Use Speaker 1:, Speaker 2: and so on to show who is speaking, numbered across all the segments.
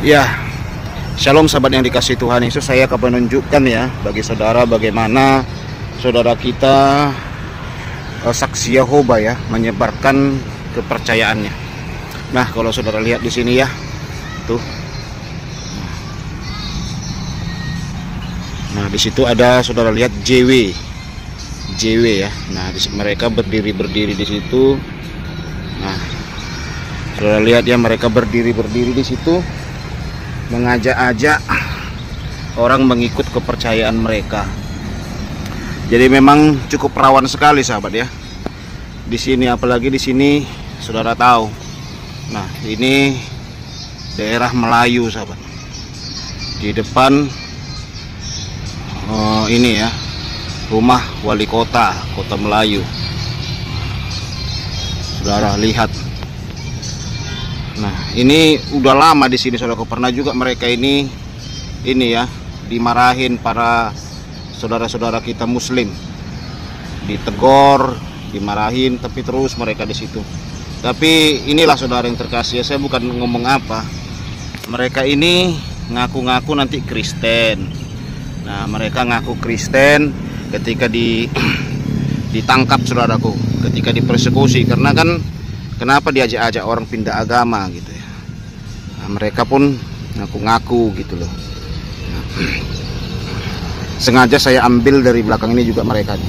Speaker 1: Ya, shalom sahabat yang dikasih Tuhan Yesus. Saya akan menunjukkan ya bagi saudara bagaimana saudara kita saksi Yehova ya menyebarkan kepercayaannya. Nah, kalau saudara lihat di sini ya, tuh. Nah, di situ ada saudara lihat JW ya. Nah, mereka berdiri di situ. Nah, saudara lihat ya, mereka berdiri di situ, mengajak-ajak orang mengikut kepercayaan mereka. Jadi memang cukup rawan sekali sahabat ya. Di sini, apalagi di sini saudara tahu. Nah, ini daerah Melayu sahabat. Di depan ini ya, rumah wali kota Melayu. Saudara lihat. Nah, ini udah lama di sini saudara. Pernah juga mereka ini ya dimarahin para saudara-saudara kita Muslim, ditegor, dimarahin, tapi terus mereka di situ. Tapi inilah saudara yang terkasih, saya bukan ngomong apa. Mereka ini ngaku-ngaku nanti Kristen. Nah, mereka ngaku Kristen ketika ditangkap saudaraku, ketika dipersekusi, karena kan kenapa diajak-ajak orang pindah agama gitu ya. Nah, mereka pun ngaku-ngaku gitu loh. Nah, sengaja saya ambil dari belakang ini juga mereka.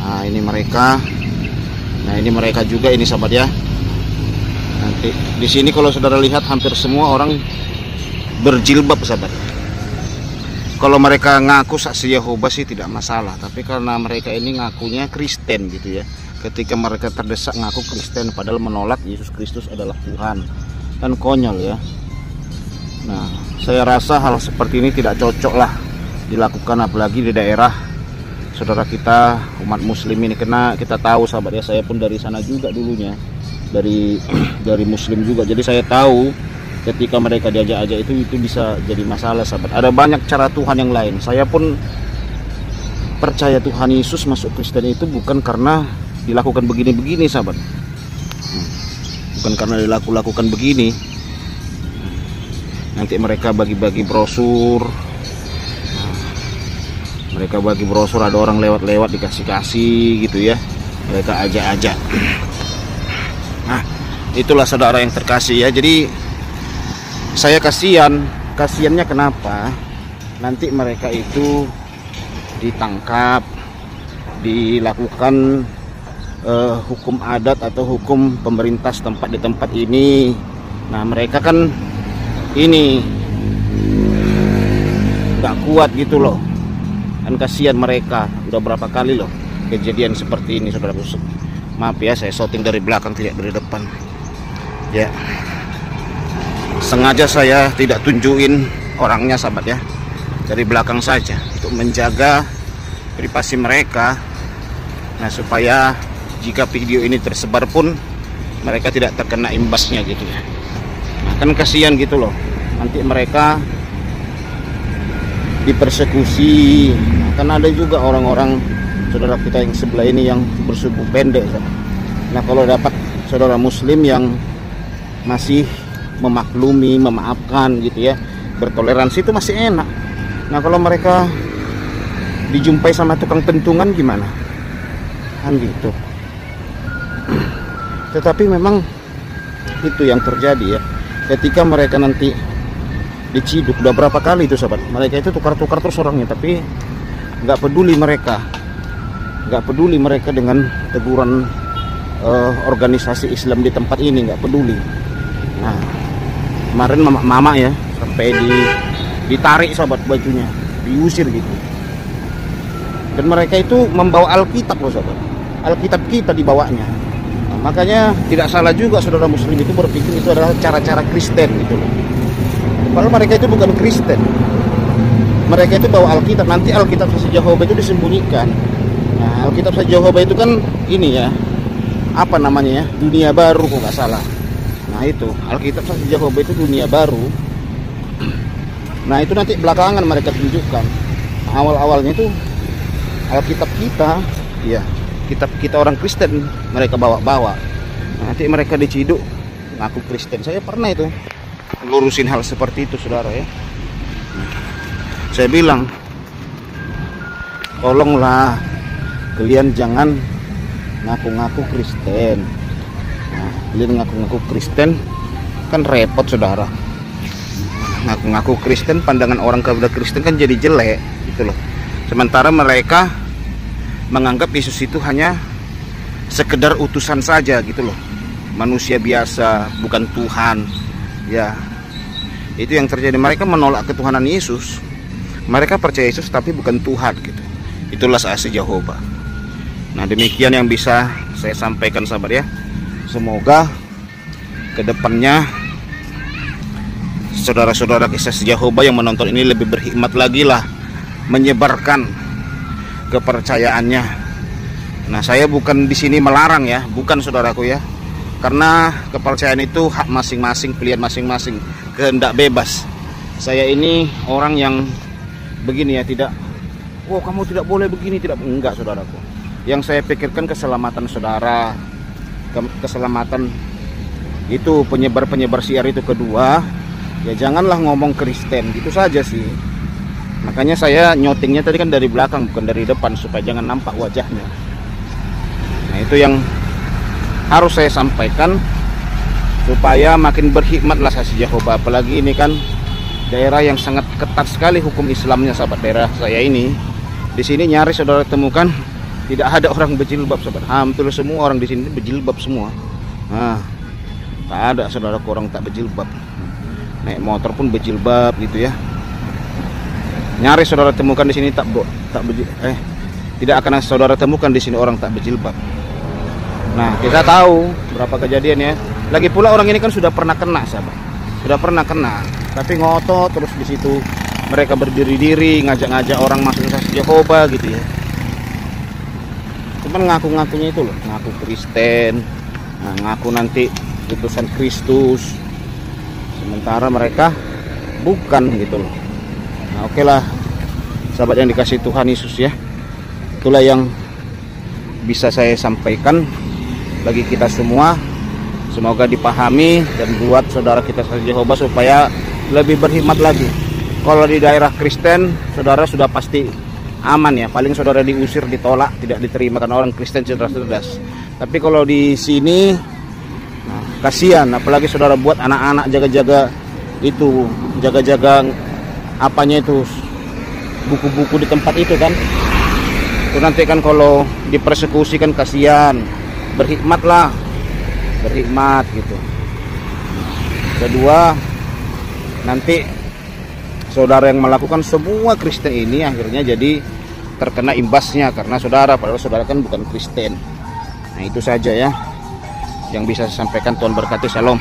Speaker 1: Nah, ini mereka. Nah, ini mereka juga ini sahabat ya. Nanti di sini kalau saudara lihat hampir semua orang berjilbab sahabat. Kalau mereka ngaku saksi Yehova sih tidak masalah, tapi karena mereka ini ngakunya Kristen gitu ya. Ketika mereka terdesak ngaku Kristen padahal menolak Yesus Kristus adalah Tuhan, kan konyol ya. Nah, saya rasa hal seperti ini tidak cocok lah dilakukan, apalagi di daerah saudara kita umat Muslim ini. Karena kita tahu sahabat ya, saya pun dari sana juga dulunya, dari Muslim juga. Jadi saya tahu ketika mereka diajak-ajak itu bisa jadi masalah sahabat. Ada banyak cara Tuhan yang lain. Saya pun percaya Tuhan Yesus masuk Kristen itu bukan karena dilakukan begini-begini sahabat, bukan karena dilakukan begini. Nanti mereka bagi-bagi brosur, ada orang lewat-lewat dikasih-kasih gitu ya, mereka ajak-ajak. Nah, itulah saudara yang terkasih ya. Jadi saya kasihannya kenapa nanti mereka itu ditangkap, dilakukan hukum adat atau hukum pemerintah setempat di tempat ini. Nah, mereka kan ini nggak kuat gitu loh, kan kasihan mereka. Udah berapa kali loh kejadian seperti ini saudara. Maaf ya, saya shooting dari belakang tidak dari depan ya. Sengaja saya tidak tunjukin orangnya sahabat ya, dari belakang saja untuk menjaga privasi mereka. Nah, supaya jika video ini tersebar pun mereka tidak terkena imbasnya gitu ya. Nah, kan kasihan gitu loh, nanti mereka dipersekusi. Nah, kan ada juga orang-orang saudara kita yang sebelah ini yang bersuku pendek. Nah, kalau dapat saudara Muslim yang masih memaklumi, memaafkan gitu ya, bertoleransi, itu masih enak. Nah, kalau mereka dijumpai sama tukang pentungan gimana? Kan gitu. Tetapi memang itu yang terjadi ya. Ketika mereka nanti diciduk, udah berapa kali itu sahabat, mereka itu tukar-tukar terus orangnya, tapi nggak peduli mereka dengan teguran organisasi Islam di tempat ini, nggak peduli. Nah, kemarin mama ya sampai ditarik sahabat bajunya, diusir gitu. Dan mereka itu membawa Alkitab loh sahabat, Alkitab kita dibawanya. Nah, makanya tidak salah juga saudara Muslim itu berpikir itu adalah cara-cara Kristen gitu loh. Padahal mereka itu bukan Kristen, mereka itu bawa Alkitab. Nanti Alkitab saksi Yehova itu disembunyikan. Nah, Alkitab saksi Yehova itu kan ini ya, apa namanya ya, dunia baru kok nggak salah. Nah, itu Alkitab saksi Yehova itu dunia baru. Nah, itu nanti belakangan mereka tunjukkan. Awal-awalnya itu Alkitab kita, ya kitab kita orang Kristen mereka bawa-bawa. Nanti mereka diciduk ngaku Kristen. Saya pernah itu lurusin hal seperti itu, saudara ya. Saya bilang, tolonglah kalian jangan ngaku-ngaku Kristen. Nah, kalian ngaku-ngaku Kristen kan repot, saudara. Ngaku-ngaku Kristen, pandangan orang kepada Kristen kan jadi jelek gitu loh. Sementara mereka menganggap Yesus itu hanya sekedar utusan saja gitu loh, manusia biasa, bukan Tuhan. Ya, itu yang terjadi. Mereka menolak ketuhanan Yesus. Mereka percaya Yesus tapi bukan Tuhan gitu. Itulah saksi Jehovah. Nah, demikian yang bisa saya sampaikan, sahabat ya. Semoga kedepannya saudara-saudara kisah Jehovah yang menonton ini lebih berhikmat lagi lah menyebarkan kepercayaannya. Nah, saya bukan di sini melarang ya, bukan, saudaraku ya. Karena kepercayaan itu hak masing-masing, pilihan masing-masing, kehendak bebas. Saya ini orang yang begini ya, tidak, oh kamu tidak boleh begini, tidak, enggak, saudaraku. Yang saya pikirkan keselamatan saudara, keselamatan itu penyebar-penyebar siar itu. Kedua, ya janganlah ngomong Kristen, gitu saja sih. Makanya saya nyotingnya tadi kan dari belakang, bukan dari depan, supaya jangan nampak wajahnya. Nah, itu yang harus saya sampaikan supaya makin berhikmatlah saksi Jehovah. Apalagi ini kan daerah yang sangat ketat sekali hukum Islamnya, sahabat. Daerah saya ini, di sini nyaris saudara temukan tidak ada orang berjilbab, sahabat. Hampir semua orang di sini berjilbab semua. Nah, tak ada saudara orang tak berjilbab. Naik motor pun berjilbab gitu ya. Nyaris saudara temukan di sini tidak akan saudara temukan di sini orang tak berjilbab. Nah, kita tahu berapa kejadian ya. Lagi pula orang ini kan sudah pernah kena, sahabat. Sudah pernah kena, tapi ngotot terus di situ. Mereka berdiri-diri ngajak-ngajak orang masuk saksi Jehovah gitu ya. Cuman ngaku-ngakunya itu loh, ngaku Kristen, nah, ngaku nanti utusan Kristus, sementara mereka bukan gitu loh. Nah, oke lah, sahabat yang dikasih Tuhan Yesus ya. Itulah yang bisa saya sampaikan bagi kita semua. Semoga dipahami dan buat saudara kita saksi Jehovah supaya lebih berhikmat lagi. Kalau di daerah Kristen, saudara sudah pasti aman ya. Paling saudara diusir, ditolak, tidak diterima karena orang Kristen cerdas-cerdas. Tapi kalau di sini, nah, kasihan. Apalagi saudara buat anak-anak jaga-jaga itu, jaga-jaga apanya itu, buku-buku di tempat itu kan. Itu nanti kan kalau dipersekusi kan kasihan. Berhikmatlah, berhikmat gitu. Kedua, nanti saudara yang melakukan semua Kristen ini akhirnya jadi terkena imbasnya karena saudara, padahal saudara kan bukan Kristen. Nah, itu saja ya yang bisa saya sampaikan. Tuhan berkati. Shalom.